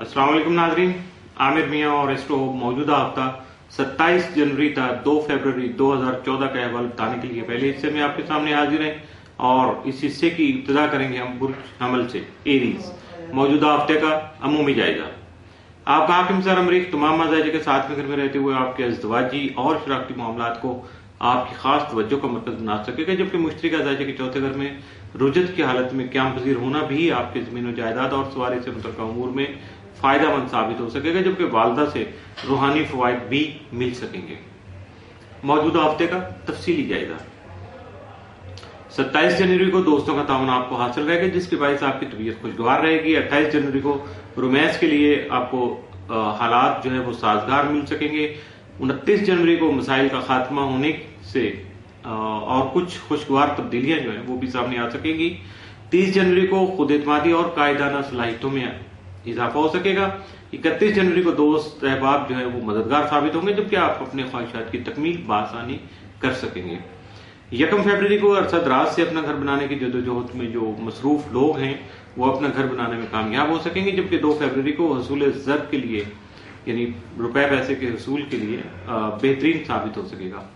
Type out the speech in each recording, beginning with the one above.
अस्सलाम वालेकुम नाजरीन, आमिर मियाँ और एस्ट्रो मौजूदा हफ्ता 27 जनवरी था 2 फरवरी 2014 का अहवाल बताने के लिए पहले हिस्से में आपके सामने हाजिर हैं और इस हिस्से की इब्तिदा करेंगे हम बुर्ज हमल से एरीज मौजूदा हफ्ते का अमूमी जायजा। आपका हाकिम सर अमरीक तमाम मजाजे के साथ में घर में रहते हुए आपके अज़दवाजी और शराकती मामलात को आपकी खास तवज्जो का मरकज बना सकेगा, जबकि मुश्तरका जायजे के चौथे घर में रुजत की हालत में क़याम पज़ीर होना भी आपके ज़मीन व जायदाद और सवारी से मुतल्लिक़ उमूर में फायदा मंद साबित हो सकेगा, जबकि वालदा से रूहानी फवाइद भी मिल सकेंगे। मौजूदा हफ्ते का तफसीली जायजा। 27 जनवरी को दोस्तों का ताउन आपको हासिल रहेगा, जिसके बायस आपकी तबीयत खुशगवार रहेगी। 28 जनवरी को रोमांस के लिए आपको हालात जो है वो साजगार मिल सकेंगे। 29 जनवरी को मसाइल का खात्मा होने से और कुछ खुशगवार तब्दीलियां जो है वो भी सामने आ सकेंगी। 30 जनवरी को खुद एतमादी और कायदाना सलाहियतों में इजाफा हो सकेगा। 31 जनवरी को दोस्त अहबाब जो है वो मददगार साबित होंगे, जबकि आप अपने ख्वाहिशात की तकमील बासानी कर सकेंगे। 1 फरवरी को अरसद रात से अपना घर बनाने की जदोजहद में जो मसरूफ लोग हैं वो अपना घर बनाने में कामयाब हो सकेंगे, जबकि 2 फरवरी को हसूल ज़र के लिए यानी रुपए पैसे के हसूल के लिए बेहतरीन साबित हो सकेगा।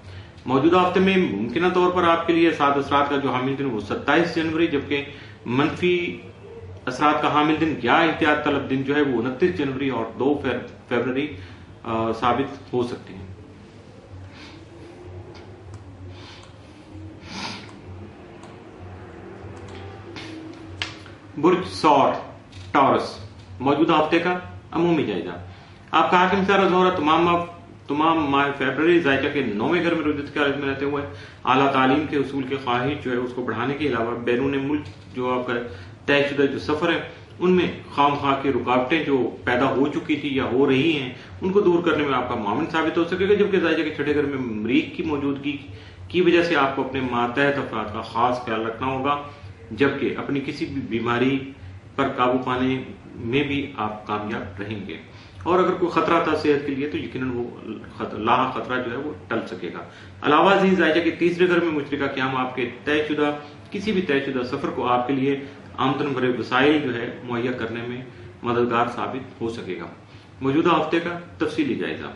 मौजूदा हफ्ते में मुमकिन तौर पर आपके लिए साद असरात का जो हामिल दिन वो 27 जनवरी, जबकि मनफी असरात का हामिल दिन या एहतियात तलब दिन जो है वो 29 जनवरी और 2 फरवरी साबित हो सकते हैं। बुर्ज सौर टॉरस मौजूदा हफ्ते का अमूमी जायजा। आपका हाकिम सारा जोहरा तमाम माह फरवरी जायजा के 9वें घर में रुजत की हालत में रहते हुए आला तालीम के उसूल के ख्वाहिश जो है उसको बढ़ाने के अलावा बैरून मुल्क जो आपका तयशुदा जो सफर है उनमें खाम खा की रुकावटें जो पैदा हो चुकी थी या हो रही हैं उनको दूर करने में आपका मामन साबित हो सकेगा, जबकि जायजा के छठे घर में मरीख की मौजूदगी की वजह से आपको अपने मातहत अफराद का खास ख्याल रखना होगा, जबकि अपनी किसी भी बीमारी पर काबू पाने में भी आप कामयाब रहेंगे। और अगर कोई खतरा था सेहत के लिए तो यकीनन वो लाहा खतरा जो है वो टल सकेगा। अलावा जायजा के तीसरे घर में मुश्तरका क़याम आपके तयशुदा किसी भी तयशुदा सफर को आपके लिए आमदन भरे वसाइल जो है मुहैया करने में मददगार साबित हो सकेगा। मौजूदा हफ्ते का तफसीली जायजा।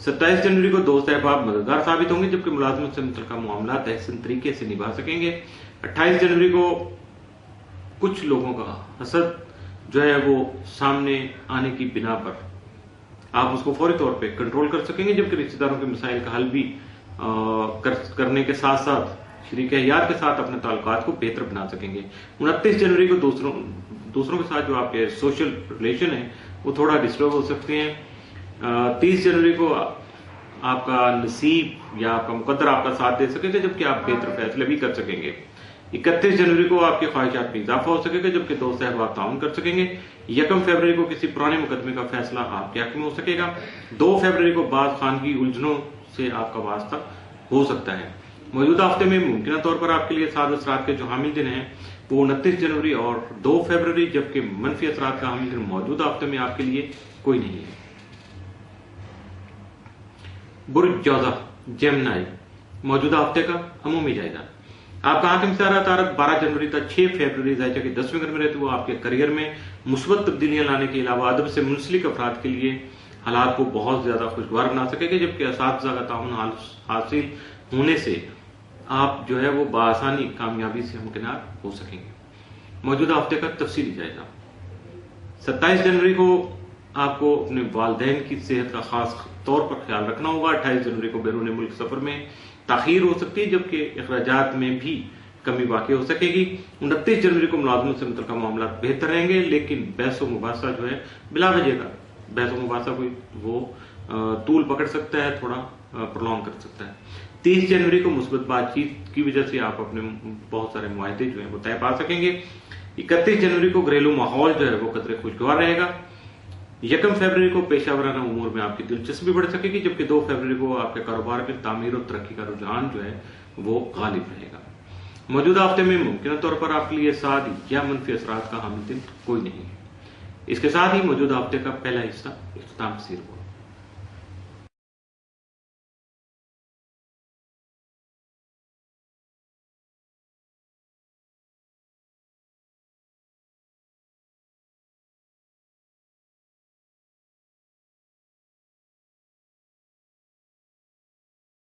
27 जनवरी को दोस्त अहबाब मददगार साबित होंगे, जबकि मुलाजमत से मुतल्लिक़ मामला तहसीन तरीके से निभा सकेंगे। 28 जनवरी को कुछ लोगों का हसद जो है वो सामने आने की बिना पर आप उसको फौरी तौर पे कंट्रोल कर सकेंगे, जबकि रिश्तेदारों के मसाइल का हल भी करने के साथ साथ शरीक हयात के साथ अपने ताल्लुकात को बेहतर बना सकेंगे। 29 जनवरी को दूसरों के साथ जो आपके सोशल रिलेशन है वो थोड़ा डिस्टर्ब हो सकते हैं। 30 जनवरी को आपका नसीब या आपका मुकद्दर आपका साथ दे सकेगा, जबकि आप बेहतर फैसले भी कर सकेंगे। 31 जनवरी को आपके ख्वाहिशात में इजाफा हो सकेगा, जबकि दोस्त अहबाब ताउन कर सकेंगे। 1 फरवरी को किसी पुराने मुकदमे का फैसला आपके हक में हो सकेगा। 2 फरवरी को बाद खानगी उलझनों से आपका वास्ता हो सकता है। मौजूदा हफ्ते में मुमकिन तौर पर आपके लिए साद असरात के जो हामिल दिन हैं वो 29 जनवरी और 2 फरवरी, जबकि मनफी असरात का हामिल दिन मौजूदा हफ्ते में आपके लिए कोई नहीं है। बुर्ज जौज़ा जेमिनी मौजूदा हफ्ते का अमूमी जायजा। आपका हाकिम सारा तारक 12 जनवरी तक 6 फरवरी जायजा के 10वें घर में रहते हुए आपके करियर में मुस्बत तब्दीलियां लाने के अलावा अदब से मुंसलिक अफराद के लिए हालात को बहुत ज्यादा खुशगवार बना सकेंगे, जबकि असातिज़ा का ताउन हासिल होने से आप जो है वो बआसानी कामयाबी से हमकिनार हो सकेंगे। मौजूदा हफ्ते का तफसीली जायजा। 27 जनवरी को आपको अपने वालिदैन की सेहत का खास तौर पर ख्याल रखना होगा। 28 जनवरी को बैरून मुल्क सफर में ताखीर हो सकती है, जबकि अखराजात में भी कमी वाक़ई हो सकेगी। 29 जनवरी को मुलाजमत से मुतल्लिक़ मामला बेहतर रहेंगे, लेकिन बहस व मुबासा जो है बिला वजह का बहस व मुबासा कोई वो तूल पकड़ सकता है, थोड़ा प्रोलॉन्ग कर सकता है। 30 जनवरी को मुस्बत बातचीत की वजह से आप अपने बहुत सारे मुआहदे जो है वो तय पा सकेंगे। 31 जनवरी को घरेलू माहौल जो है वो कदरे खुशगवार रहेगा। 1 फरवरी को पेशावराना उमूर में आपकी दिलचस्पी बढ़ सकेगी, जबकि 2 फरवरी को आपके कारोबार में तामीर और तरक्की का रुझान जो है वो गालिब रहेगा। मौजूदा हफ्ते में मुमकिन तौर पर आपके लिए साद या मनफी असरात का हामिल दिन कोई नहीं है। इसके साथ ही मौजूदा हफ्ते का पहला हिस्सा इख्तिताम पसीर हुआ।